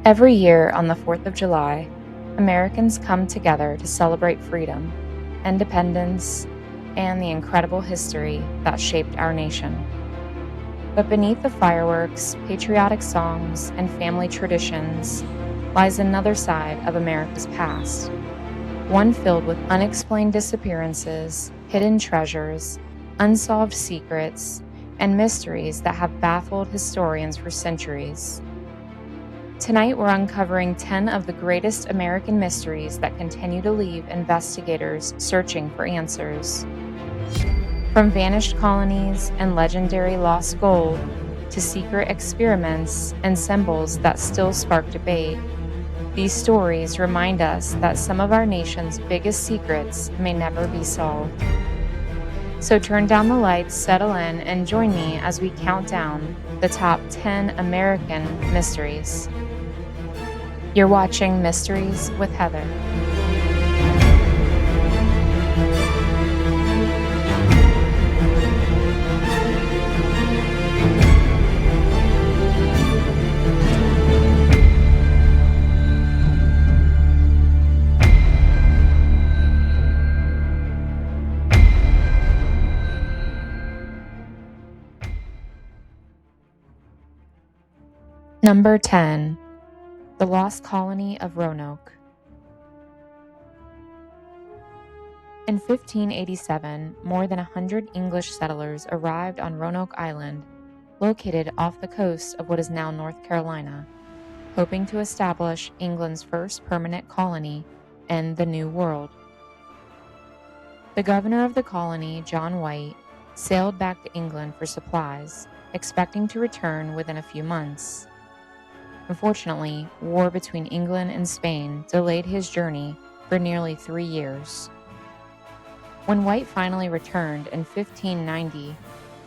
Every year on the 4th of July, Americans come together to celebrate freedom, independence, and the incredible history that shaped our nation. But beneath the fireworks, patriotic songs, and family traditions lies another side of America's past, one filled with unexplained disappearances, hidden treasures, unsolved secrets, and mysteries that have baffled historians for centuries. Tonight, we're uncovering 10 of the greatest American mysteries that continue to leave investigators searching for answers. From vanished colonies and legendary lost gold to secret experiments and symbols that still spark debate, these stories remind us that some of our nation's biggest secrets may never be solved. So turn down the lights, settle in, and join me as we count down the top 10 American mysteries. You're watching Mysteries with Heather. Number 10. The Lost Colony of Roanoke. In 1587, more than 100 English settlers arrived on Roanoke Island, located off the coast of what is now North Carolina, hoping to establish England's first permanent colony in the New World. The governor of the colony, John White, sailed back to England for supplies, expecting to return within a few months. Unfortunately, war between England and Spain delayed his journey for nearly 3 years. When White finally returned in 1590,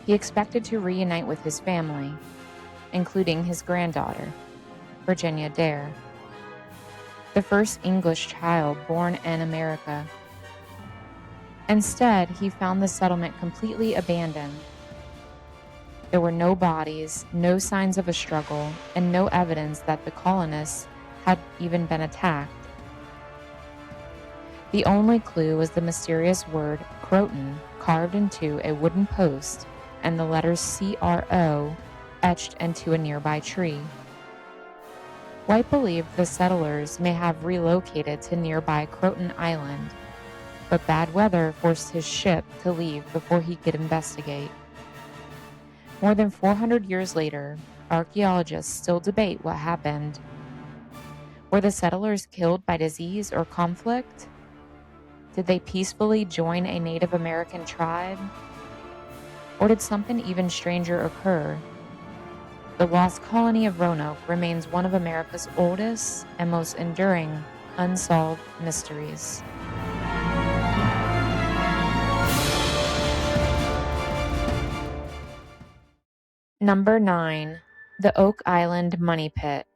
he expected to reunite with his family, including his granddaughter, Virginia Dare, the first English child born in America. Instead, he found the settlement completely abandoned. There were no bodies, no signs of a struggle, and no evidence that the colonists had even been attacked. The only clue was the mysterious word Croton carved into a wooden post and the letters C-R-O etched into a nearby tree. White believed the settlers may have relocated to nearby Croton Island, but bad weather forced his ship to leave before he could investigate. More than 400 years later, archaeologists still debate what happened. Were the settlers killed by disease or conflict? Did they peacefully join a Native American tribe? Or did something even stranger occur? The Lost Colony of Roanoke remains one of America's oldest and most enduring unsolved mysteries. Number 9. The Oak Island Money Pit.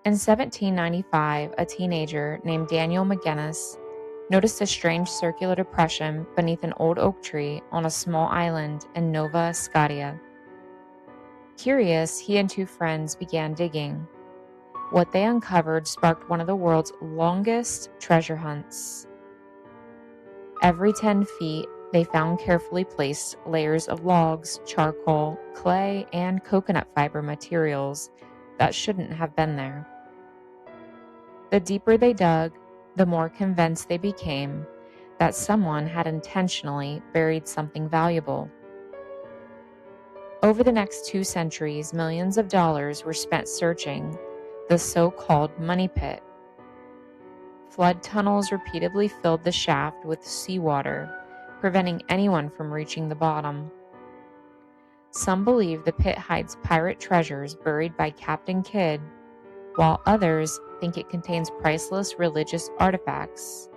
In 1795, a teenager named Daniel McGinnis noticed a strange circular depression beneath an old oak tree on a small island in Nova Scotia. Curious, he and 2 friends began digging. What they uncovered sparked one of the world's longest treasure hunts. Every 10 feet, they found carefully placed layers of logs, charcoal, clay and coconut fiber materials that shouldn't have been there. The deeper they dug, the more convinced they became that someone had intentionally buried something valuable. Over the next 2 centuries, millions of dollars were spent searching the so-called money pit. Flood tunnels repeatedly filled the shaft with seawater, preventing anyone from reaching the bottom. Some believe the pit hides pirate treasures buried by Captain Kidd, while others think it contains priceless religious artifacts,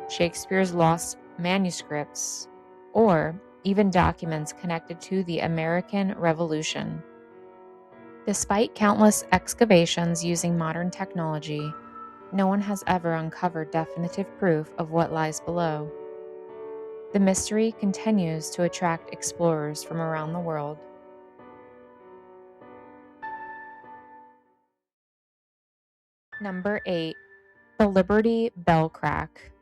Shakespeare's lost manuscripts, or even documents connected to the American Revolution. Despite countless excavations using modern technology, no one has ever uncovered definitive proof of what lies below. The mystery continues to attract explorers from around the world. Number 8. The Liberty Bell Crack.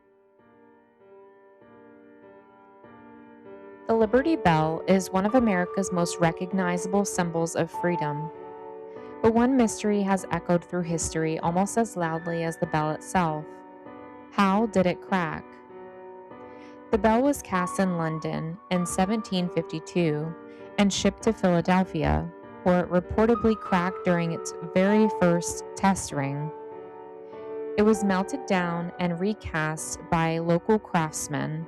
The Liberty Bell is one of America's most recognizable symbols of freedom. But one mystery has echoed through history almost as loudly as the bell itself. How did it crack? The bell was cast in London in 1752 and shipped to Philadelphia, where it reportedly cracked during its very first test ring. It was melted down and recast by local craftsmen,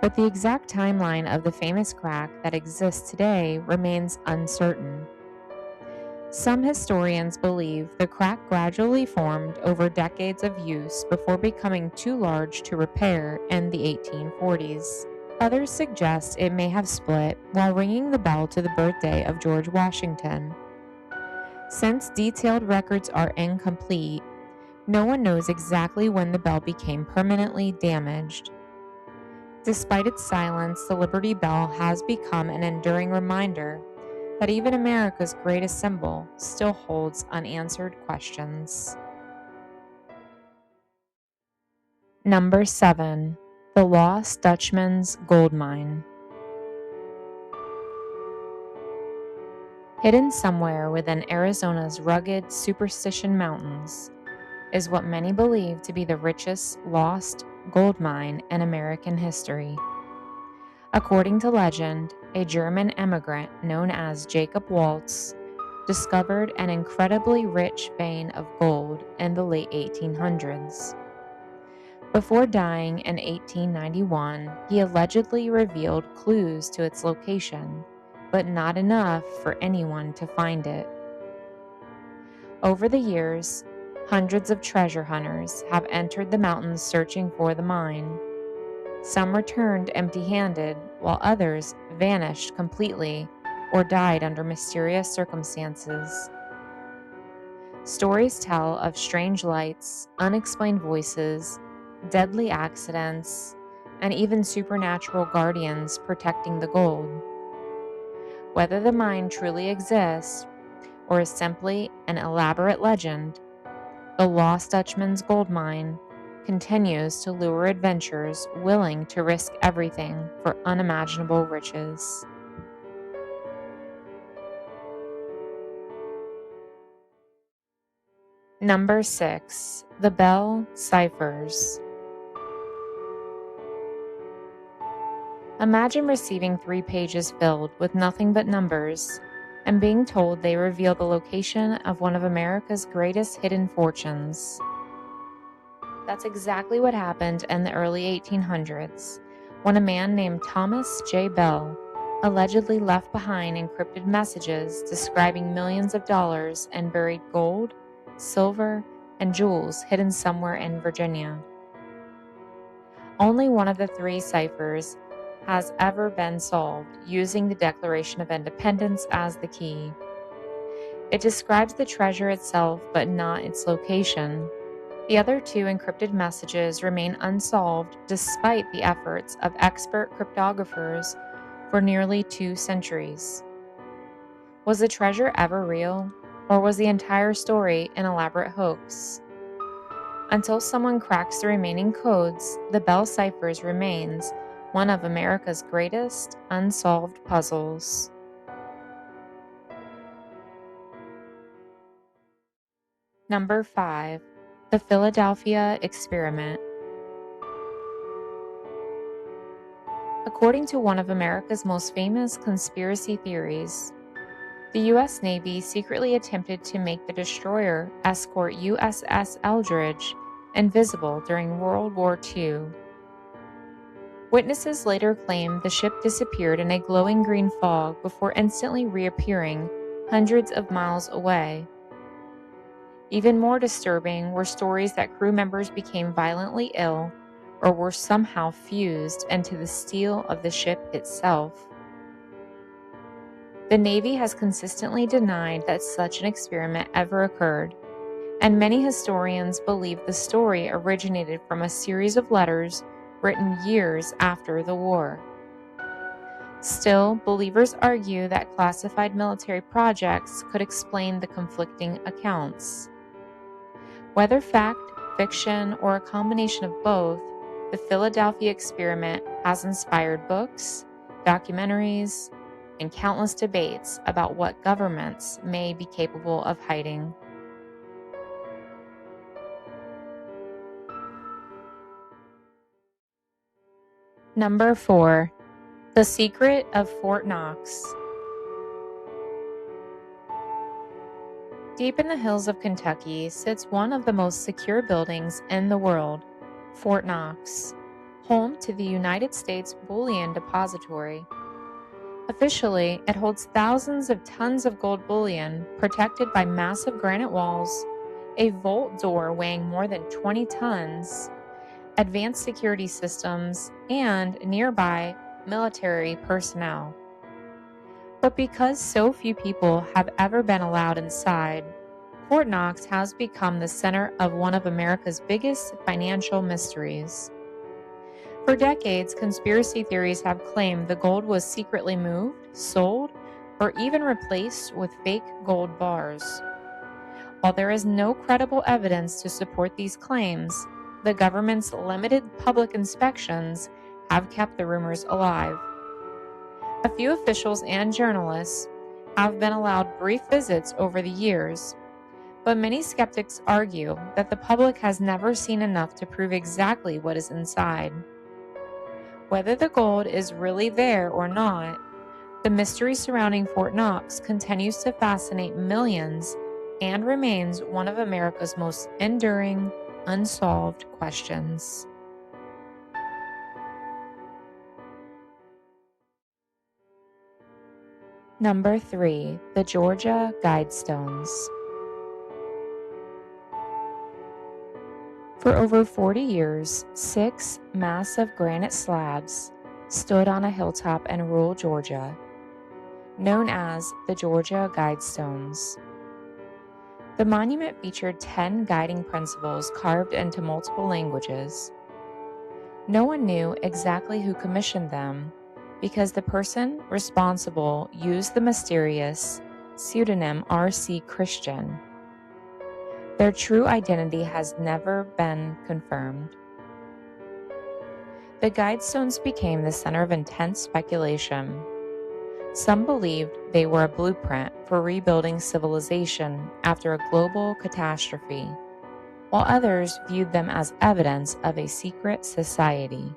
but the exact timeline of the famous crack that exists today remains uncertain. Some historians believe the crack gradually formed over decades of use before becoming too large to repair in the 1840s. Others suggest it may have split while ringing the bell to the birthday of George Washington. Since detailed records are incomplete, no one knows exactly when the bell became permanently damaged. Despite its silence, the Liberty Bell has become an enduring reminder that even America's greatest symbol still holds unanswered questions. Number 7. The Lost Dutchman's Gold Mine. Hidden somewhere within Arizona's rugged Superstition Mountains is what many believe to be the richest lost gold mine in American history. According to legend, a German immigrant known as Jacob Waltz discovered an incredibly rich vein of gold in the late 1800s. Before dying in 1891, he allegedly revealed clues to its location, but not enough for anyone to find it. Over the years, hundreds of treasure hunters have entered the mountains searching for the mine. Some returned empty-handed, while others vanished completely or died under mysterious circumstances. Stories tell of strange lights, unexplained voices, deadly accidents, and even supernatural guardians protecting the gold. Whether the mine truly exists or is simply an elaborate legend, the Lost Dutchman's gold mine continues to lure adventurers willing to risk everything for unimaginable riches. Number 6. The Bell Ciphers. Imagine receiving 3 pages filled with nothing but numbers and being told they reveal the location of one of America's greatest hidden fortunes. That's exactly what happened in the early 1800s, when a man named Thomas J. Bell allegedly left behind encrypted messages describing millions of dollars in buried gold, silver, and jewels hidden somewhere in Virginia. Only one of the 3 ciphers has ever been solved, using the Declaration of Independence as the key. It describes the treasure itself, but not its location. The other 2 encrypted messages remain unsolved despite the efforts of expert cryptographers for nearly 2 centuries. Was the treasure ever real, or was the entire story an elaborate hoax? Until someone cracks the remaining codes, the Bell ciphers remains one of America's greatest unsolved puzzles. Number 5. The Philadelphia Experiment. According to one of America's most famous conspiracy theories, the U.S. Navy secretly attempted to make the destroyer escort USS Eldridge invisible during World War II. Witnesses later claimed the ship disappeared in a glowing green fog before instantly reappearing hundreds of miles away. Even more disturbing were stories that crew members became violently ill or were somehow fused into the steel of the ship itself. The Navy has consistently denied that such an experiment ever occurred, and many historians believe the story originated from a series of letters written years after the war. Still, believers argue that classified military projects could explain the conflicting accounts. Whether fact, fiction, or a combination of both, the Philadelphia Experiment has inspired books, documentaries, and countless debates about what governments may be capable of hiding. Number 4. The Secret of Fort Knox. Deep in the hills of Kentucky sits one of the most secure buildings in the world, Fort Knox, home to the United States Bullion Depository. Officially, it holds thousands of tons of gold bullion protected by massive granite walls, a vault door weighing more than 20 tons, advanced security systems, and nearby military personnel. But because so few people have ever been allowed inside, Fort Knox has become the center of one of America's biggest financial mysteries. For decades, conspiracy theories have claimed the gold was secretly moved, sold, or even replaced with fake gold bars. While there is no credible evidence to support these claims, the government's limited public inspections have kept the rumors alive. A few officials and journalists have been allowed brief visits over the years, but many skeptics argue that the public has never seen enough to prove exactly what is inside. Whether the gold is really there or not, the mystery surrounding Fort Knox continues to fascinate millions and remains one of America's most enduring, unsolved questions. Number 3. The Georgia Guidestones. For over 40 years, 6 massive granite slabs stood on a hilltop in rural Georgia, known as the Georgia Guidestones. The monument featured 10 guiding principles carved into multiple languages. No one knew exactly who commissioned them because the person responsible used the mysterious pseudonym R.C. Christian. Their true identity has never been confirmed. The Guidestones became the center of intense speculation. Some believed they were a blueprint for rebuilding civilization after a global catastrophe, while others viewed them as evidence of a secret society.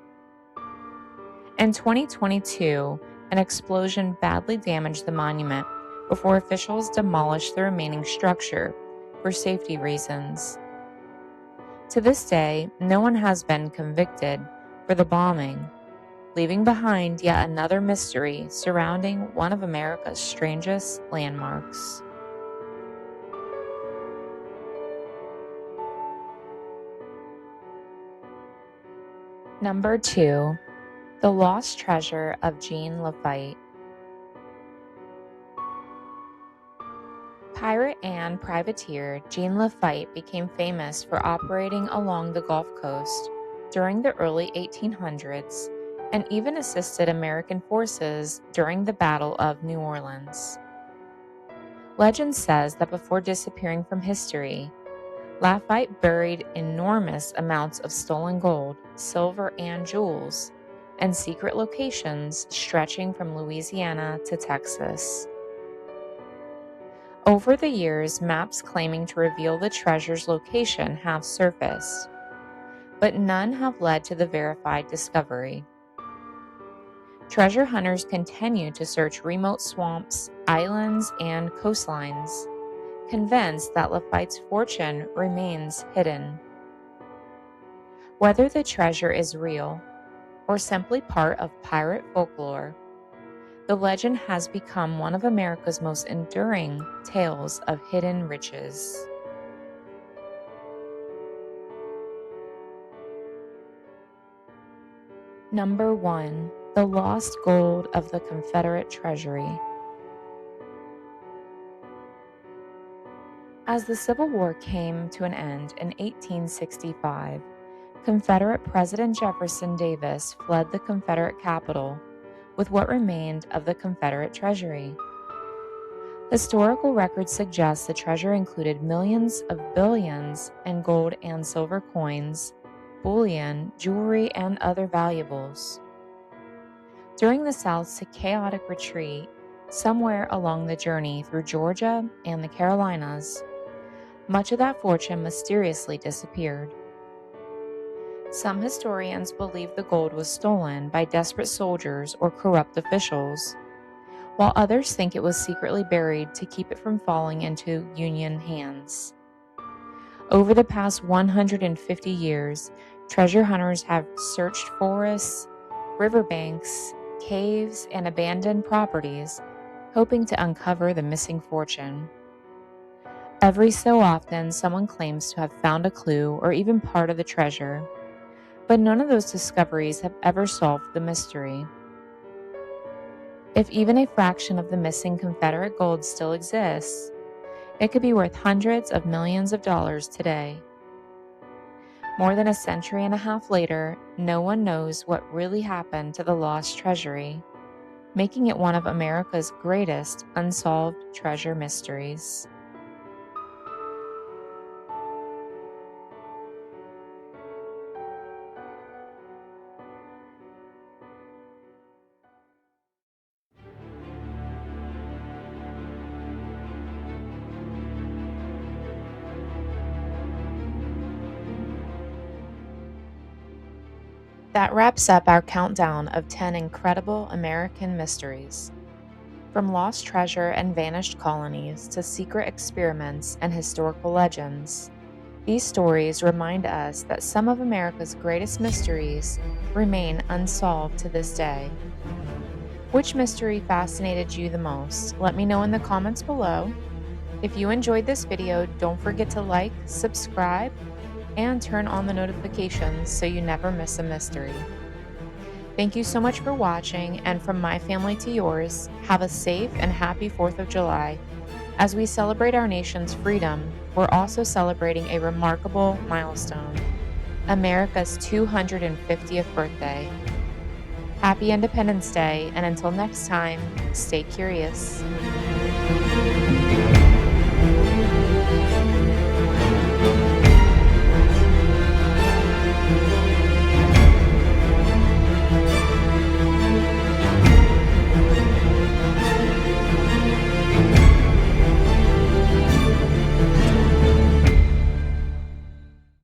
In 2022, an explosion badly damaged the monument before officials demolished the remaining structure for safety reasons. To this day, no one has been convicted for the bombing, leaving behind yet another mystery surrounding one of America's strangest landmarks. Number 2. The Lost Treasure of Jean Lafitte. Pirate and privateer Jean Lafitte became famous for operating along the Gulf Coast during the early 1800s and even assisted American forces during the Battle of New Orleans. Legend says that before disappearing from history, Lafitte buried enormous amounts of stolen gold, silver, and jewels in secret locations stretching from Louisiana to Texas. Over the years, maps claiming to reveal the treasure's location have surfaced, but none have led to the verified discovery. Treasure hunters continue to search remote swamps, islands, and coastlines, convinced that Lafitte's fortune remains hidden. Whether the treasure is real or simply part of pirate folklore, the legend has become one of America's most enduring tales of hidden riches. Number 1. The Lost Gold of the Confederate Treasury. As the Civil War came to an end in 1865, Confederate President Jefferson Davis fled the Confederate capital with what remained of the Confederate Treasury. Historical records suggest the treasure included millions of billions in gold and silver coins, bullion, jewelry, and other valuables. During the South's chaotic retreat, somewhere along the journey through Georgia and the Carolinas, much of that fortune mysteriously disappeared. Some historians believe the gold was stolen by desperate soldiers or corrupt officials, while others think it was secretly buried to keep it from falling into Union hands. Over the past 150 years, treasure hunters have searched forests, riverbanks, caves, and abandoned properties, hoping to uncover the missing fortune. Every so often, someone claims to have found a clue or even part of the treasure, but none of those discoveries have ever solved the mystery. If even a fraction of the missing Confederate gold still exists, it could be worth hundreds of millions of dollars today. More than a century and a half later, no one knows what really happened to the lost treasury, making it one of America's greatest unsolved treasure mysteries. That wraps up our countdown of 10 incredible American mysteries. From lost treasure and vanished colonies to secret experiments and historical legends, these stories remind us that some of America's greatest mysteries remain unsolved to this day. Which mystery fascinated you the most? Let me know in the comments below. If you enjoyed this video, don't forget to like, subscribe, and turn on the notifications so you never miss a mystery. Thank you so much for watching, and from my family to yours, have a safe and happy 4th of July. As we celebrate our nation's freedom, we're also celebrating a remarkable milestone, America's 250th birthday. Happy Independence Day, and until next time, stay curious.